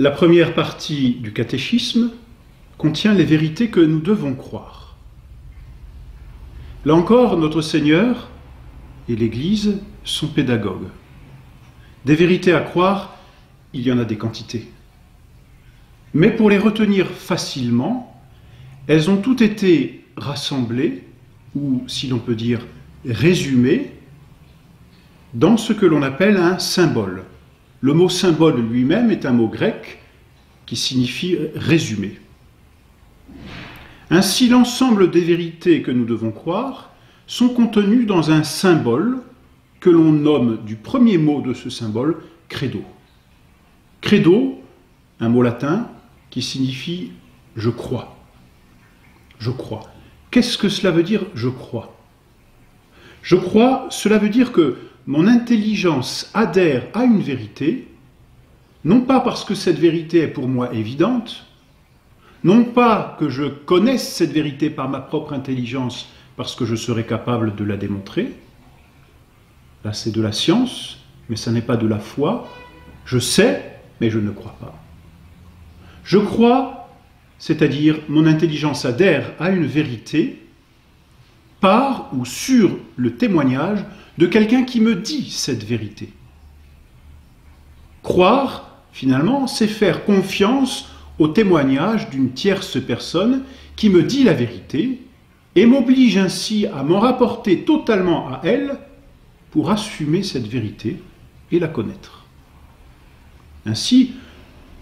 La première partie du catéchisme contient les vérités que nous devons croire. Là encore, notre Seigneur et l'Église sont pédagogues. Des vérités à croire, il y en a des quantités. Mais pour les retenir facilement, elles ont toutes été rassemblées, ou si l'on peut dire résumées, dans ce que l'on appelle un symbole. Le mot symbole lui-même est un mot grec qui signifie résumé. Ainsi, l'ensemble des vérités que nous devons croire sont contenues dans un symbole que l'on nomme du premier mot de ce symbole credo. Credo, un mot latin qui signifie « je crois ». Je crois. Qu'est-ce que cela veut dire « je crois » ? Je crois, cela veut dire que mon intelligence adhère à une vérité, non pas parce que cette vérité est pour moi évidente, non pas que je connaisse cette vérité par ma propre intelligence parce que je serai capable de la démontrer. Là, c'est de la science, mais ça n'est pas de la foi. Je sais, mais je ne crois pas. Je crois, c'est-à-dire mon intelligence adhère à une vérité par ou sur le témoignage de quelqu'un qui me dit cette vérité. Croire, finalement, c'est faire confiance au témoignage d'une tierce personne qui me dit la vérité et m'oblige ainsi à m'en rapporter totalement à elle pour assumer cette vérité et la connaître. Ainsi,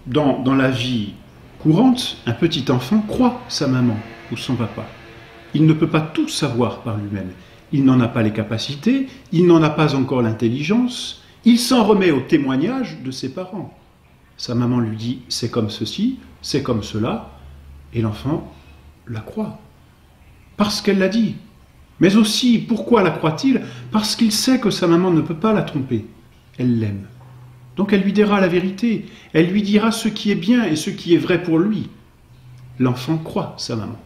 dans la vie courante, un petit enfant croit sa maman ou son papa. Il ne peut pas tout savoir par lui-même. Il n'en a pas les capacités, il n'en a pas encore l'intelligence, il s'en remet au témoignage de ses parents. Sa maman lui dit « c'est comme ceci, c'est comme cela », et l'enfant la croit, parce qu'elle l'a dit. Mais aussi, pourquoi la croit-il? Parce qu'il sait que sa maman ne peut pas la tromper, elle l'aime. Donc elle lui dira la vérité, elle lui dira ce qui est bien et ce qui est vrai pour lui. L'enfant croit sa maman.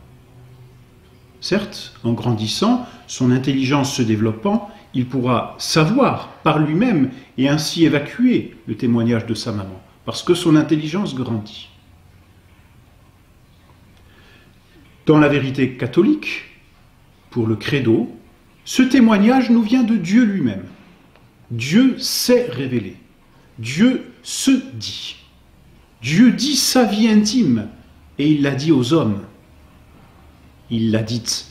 Certes, en grandissant, son intelligence se développant, il pourra savoir par lui-même et ainsi évacuer le témoignage de sa maman, parce que son intelligence grandit. Dans la vérité catholique, pour le credo, ce témoignage nous vient de Dieu lui-même. Dieu s'est révélé. Dieu se dit. Dieu dit sa vie intime et il l'a dit aux hommes. Il l'a dite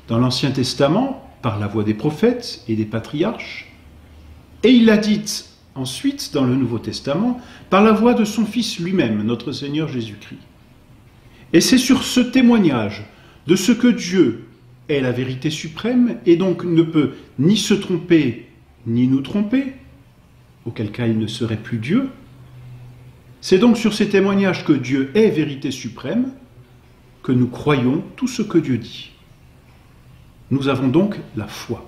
dans l'Ancien Testament par la voix des prophètes et des patriarches, et il l'a dite ensuite dans le Nouveau Testament par la voix de son Fils lui-même, notre Seigneur Jésus-Christ. Et c'est sur ce témoignage de ce que Dieu est la vérité suprême et donc ne peut ni se tromper ni nous tromper, auquel cas il ne serait plus Dieu. C'est donc sur ces témoignages que Dieu est vérité suprême que nous croyons tout ce que Dieu dit. Nous avons donc la foi.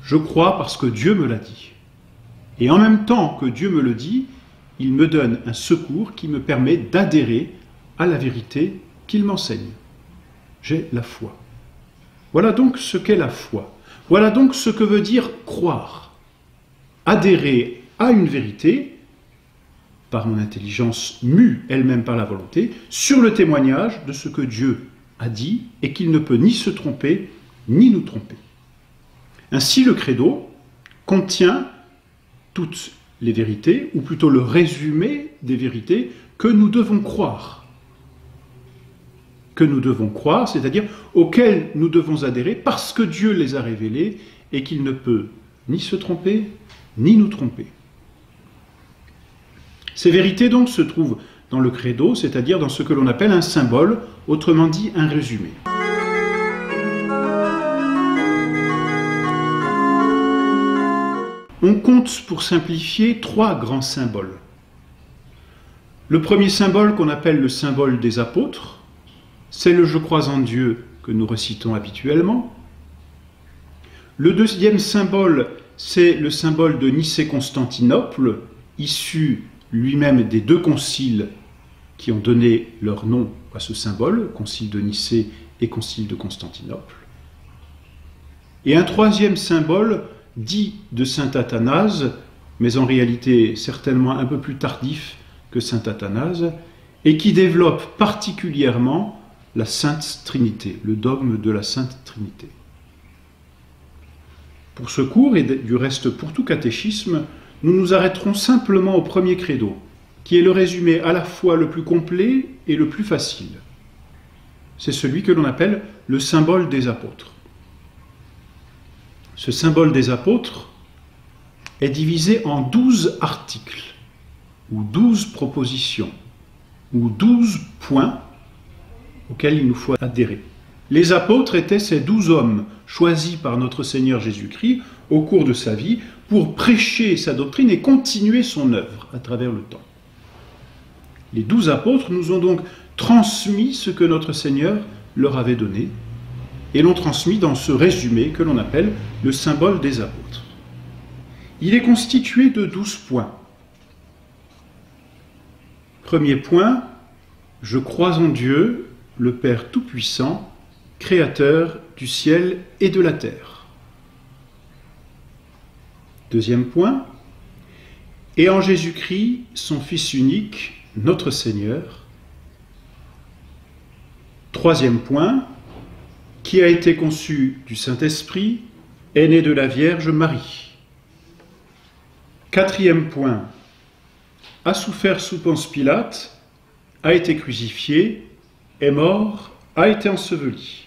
Je crois parce que Dieu me l'a dit. Et en même temps que Dieu me le dit, il me donne un secours qui me permet d'adhérer à la vérité qu'il m'enseigne. J'ai la foi. Voilà donc ce qu'est la foi. Voilà donc ce que veut dire croire. Adhérer à une vérité par mon intelligence mue elle-même par la volonté, sur le témoignage de ce que Dieu a dit et qu'il ne peut ni se tromper, ni nous tromper. Ainsi, le credo contient toutes les vérités, ou plutôt le résumé des vérités que nous devons croire. Que nous devons croire, c'est-à-dire auxquelles nous devons adhérer parce que Dieu les a révélées et qu'il ne peut ni se tromper, ni nous tromper. Ces vérités donc se trouvent dans le credo, c'est-à-dire dans ce que l'on appelle un symbole, autrement dit un résumé. On compte, pour simplifier, 3 grands symboles. Le premier symbole, qu'on appelle le symbole des apôtres, c'est le « Je crois en Dieu » que nous récitons habituellement. Le deuxième symbole, c'est le symbole de Nicée-Constantinople, issu lui-même des 2 conciles qui ont donné leur nom à ce symbole, concile de Nicée et concile de Constantinople. Et un troisième symbole dit de saint Athanase, mais en réalité certainement un peu plus tardif, que saint Athanase, et qui développe particulièrement la Sainte Trinité, le dogme de la Sainte Trinité. Pour ce cours, et du reste pour tout catéchisme, nous nous arrêterons simplement au premier credo, qui est le résumé à la fois le plus complet et le plus facile. C'est celui que l'on appelle le symbole des apôtres. Ce symbole des apôtres est divisé en 12 articles, ou 12 propositions, ou 12 points auxquels il nous faut adhérer. Les apôtres étaient ces 12 hommes choisis par notre Seigneur Jésus-Christ au cours de sa vie pour prêcher sa doctrine et continuer son œuvre à travers le temps. Les 12 apôtres nous ont donc transmis ce que notre Seigneur leur avait donné et l'ont transmis dans ce résumé que l'on appelle le symbole des apôtres. Il est constitué de 12 points. Premier point, je crois en Dieu, le Père Tout-Puissant, Créateur du ciel et de la terre. Deuxième point, et en Jésus-Christ, son Fils unique, notre Seigneur. Troisième point, qui a été conçu du Saint-Esprit, est né de la Vierge Marie. Quatrième point, a souffert sous Ponce Pilate, a été crucifié, est mort, a été enseveli.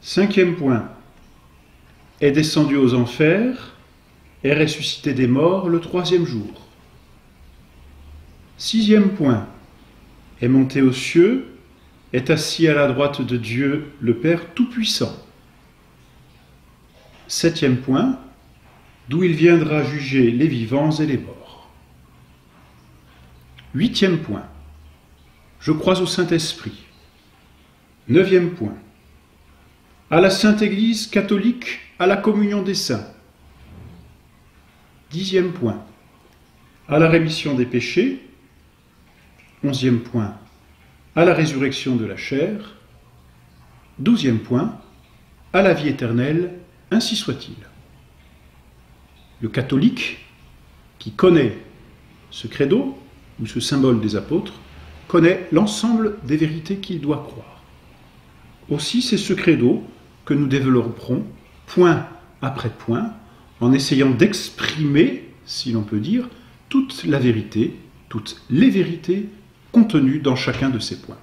Cinquième point, est descendu aux enfers, est ressuscité des morts le troisième jour. Sixième point, est monté aux cieux, est assis à la droite de Dieu, le Père Tout-Puissant. Septième point, d'où il viendra juger les vivants et les morts. Huitième point, je crois au Saint-Esprit. Neuvième point, à la Sainte Église catholique, à la communion des saints. Dixième point, à la rémission des péchés. Onzième point, à la résurrection de la chair. Douzième point, à la vie éternelle, ainsi soit-il. Le catholique, qui connaît ce credo, ou ce symbole des apôtres, connaît l'ensemble des vérités qu'il doit croire. Aussi, c'est ce credo que nous développerons point après point, en essayant d'exprimer, si l'on peut dire, toute la vérité, toutes les vérités contenues dans chacun de ces points.